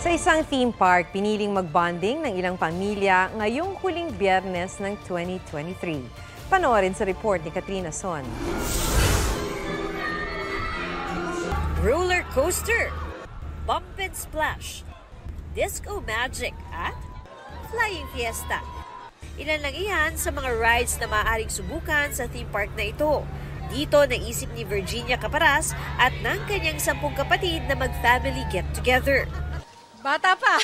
Sa isang theme park, piniling mag-bonding ng ilang pamilya ngayong huling Biyernes ng 2023. Panoorin sa report ni Katrina Son. Roller coaster, bump and splash, disco magic at flying fiesta. Ilan lang iyan sa mga rides na maaaring subukan sa theme park na ito. Dito naisip ni Virginia Caparas at ng kanyang 10 kapatid na mag-family get-together. Bata pa.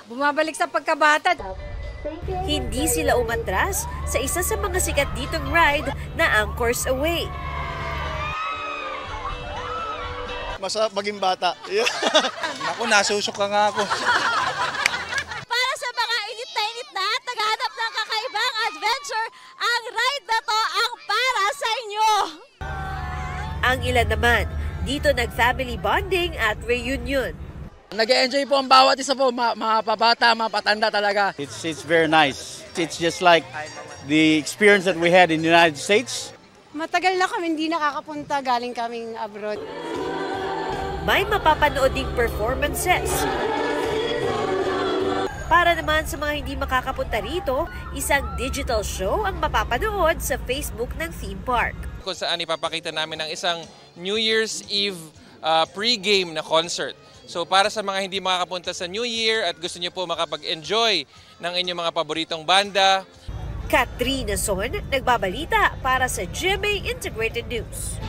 Bumabalik sa pagkabata. Hindi sila umatras sa isa sa mga sikat ditong ride na Anchors Away. Masarap maging bata. Ako, nasusok ka nga ako. Para sa mga init na init na at naghahanap ng kakaibang adventure, ang ride na to ang para sa inyo. Ang ilan naman, dito nag-family bonding at reunion. Nag-enjoy po ang bawat isa po, mga pabata, mga patanda talaga. It's very nice. It's just like the experience that we had in the United States. Matagal na kami hindi nakakapunta, galing kaming abroad. May mapapanood ding performances. Para naman sa mga hindi makakapunta rito, isang digital show ang mapapanood sa Facebook ng theme park. Kung saan ipapakita namin ang isang New Year's Eve pre-game na concert. So para sa mga hindi makakapunta sa New Year at gusto niyo po makapag-enjoy ng inyong mga paboritong banda. Katrina Son, nagbabalita para sa GMA Integrated News.